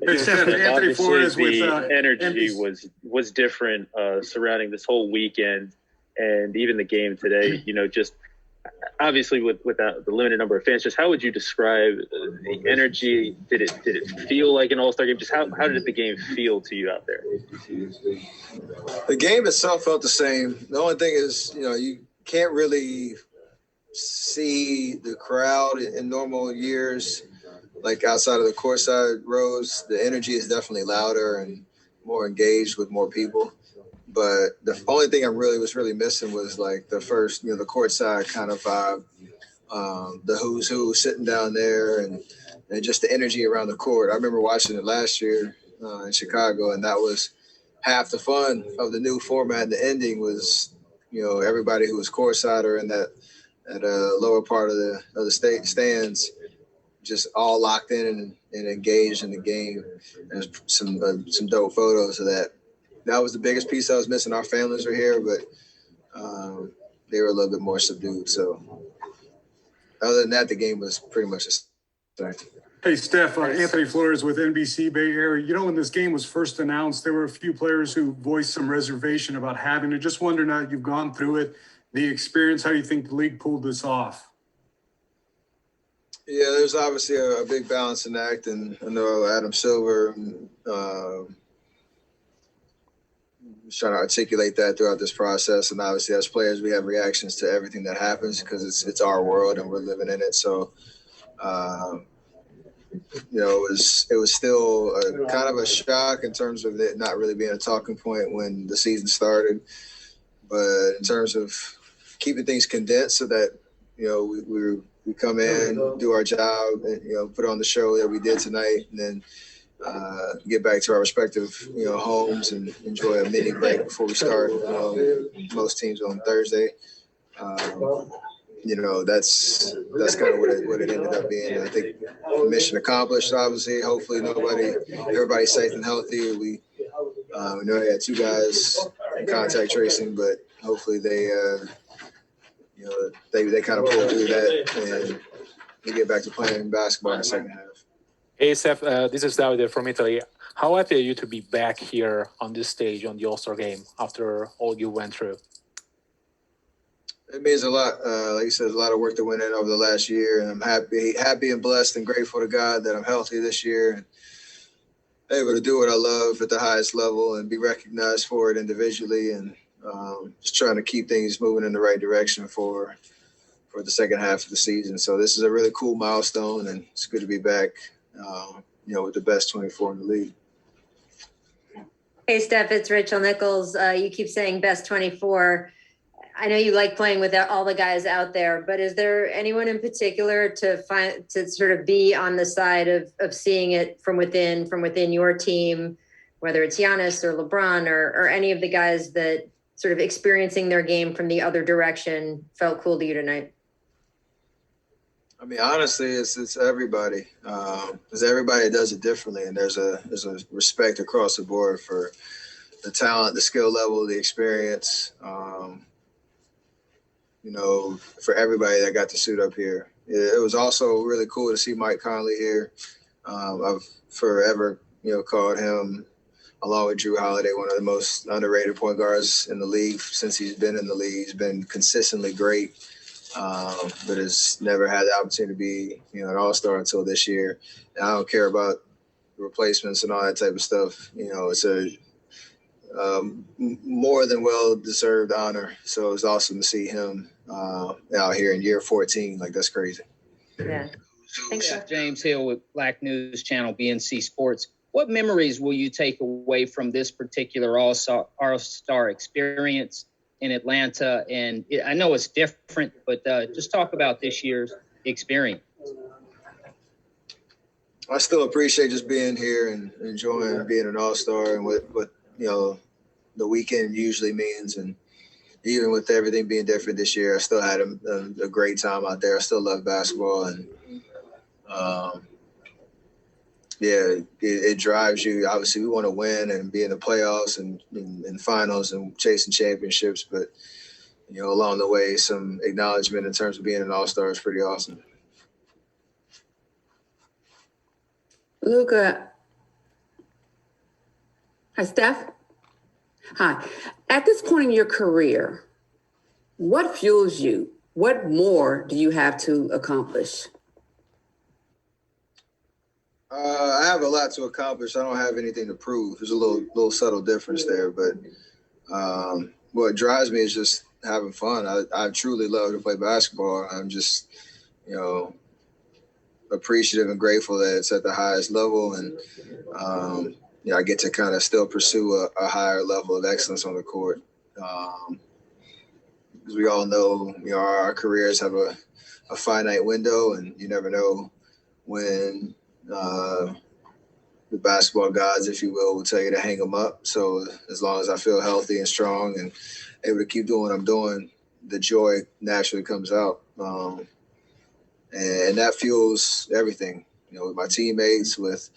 Anthony Flores with the energy NBC. was different surrounding this whole weekend and even the game today. Just obviously with the limited number of fans, just how would you describe the energy? Did it feel like an all-star game? Just how did the game feel to you out there? The game itself felt the same. The only thing is, you can't really see the crowd in normal years, like outside of the courtside rows. The energy is definitely louder and more engaged with more people. But the only thing I was really missing was like the first, the courtside kind of vibe, the who's who sitting down there and just the energy around the court. I remember watching it last year in Chicago, and that was half the fun of the new format. The ending was, everybody who was courtside or in that lower part of the stands, just all locked in and engaged in the game. There's some dope photos of that. That was the biggest piece I was missing. Our families were here, but they were a little bit more subdued. So other than that, the game was pretty much the same. Hey, Steph, Anthony Flores with NBC Bay Area. When this game was first announced, there were a few players who voiced some reservation about having it. Just wondering how you've gone through it, the experience, how you think the league pulled this off. Yeah, there's obviously a big balancing act, and I know Adam Silver was trying to articulate that throughout this process. And obviously, as players, we have reactions to everything that happens because it's our world and we're living in it. So, it was still kind of a shock in terms of it not really being a talking point when the season started. But in terms of keeping things condensed so that, we come in, do our job, and, put on the show that we did tonight, and then get back to our respective, homes and enjoy a mini break before we start. Most teams on Thursday. That's kind of what it ended up being. I think mission accomplished, obviously. Hopefully everybody's safe and healthy. We know we had 2 guys in contact tracing, but hopefully they kind of pulled through that and we get back to playing basketball in the second half. Hey, Steph, this is Davide from Italy. How happy are you to be back here on this stage on the All-Star game after all you went through? It means a lot. Like you said, there's a lot of work that went in over the last year, and I'm happy and blessed and grateful to God that I'm healthy this year and able to do what I love at the highest level and be recognized for it individually, and just trying to keep things moving in the right direction for the second half of the season. So this is a really cool milestone, and it's good to be back, with the best 24 in the league. Hey, Steph, it's Rachel Nichols. You keep saying best 24. I know you like playing with all the guys out there, but is there anyone in particular to sort of be on the side of seeing it from within your team, whether it's Giannis or LeBron or any of the guys that sort of experiencing their game from the other direction felt cool to you tonight? I mean, honestly, it's everybody. Because everybody does it differently, and there's a respect across the board for the talent, the skill level, the experience. For everybody that got to suit up here. It was also really cool to see Mike Conley here. I've forever, called him, along with Jrue Holiday, one of the most underrated point guards in the league since he's been in the league. He's been consistently great, but has never had the opportunity to be, an all-star until this year. And I don't care about replacements and all that type of stuff. It's a more than well-deserved honor. So it's awesome to see him out here in year 14. Like, that's crazy. Yeah. Thanks, Jeff James Hill with Black News Channel, BNC Sports. What memories will you take away from this particular All-Star experience in Atlanta? And I know it's different, but just talk about this year's experience. I still appreciate just being here and enjoying being an all-star and what the weekend usually means. And even with everything being different this year, I still had a great time out there. I still love basketball. And, it drives you. Obviously, we want to win and be in the playoffs and in finals and chasing championships. But, along the way, some acknowledgement in terms of being an all-star is pretty awesome. Luka, Hi, Steph. Hi. At this point in your career, what fuels you? What more do you have to accomplish? I have a lot to accomplish. I don't have anything to prove. There's a little subtle difference there, but what drives me is just having fun. I truly love to play basketball. I'm just, you know, appreciative and grateful that it's at the highest level, and I get to kind of still pursue a higher level of excellence on the court. Because we all know, our careers have a finite window, and you never know when the basketball gods, if you will tell you to hang them up. So as long as I feel healthy and strong and able to keep doing what I'm doing, the joy naturally comes out. And that fuels everything, with my teammates, with,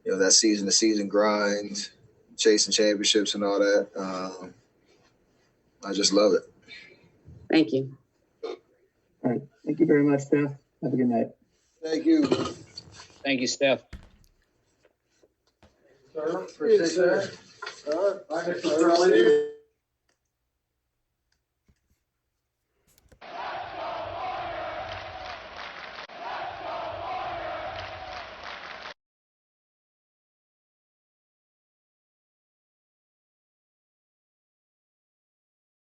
that season to season grind, chasing championships and all that. I just love it. Thank you. All right. Thank you very much, Steph. Have a good night. Thank you. Thank you, Steph. Sir, appreciate that. Sir,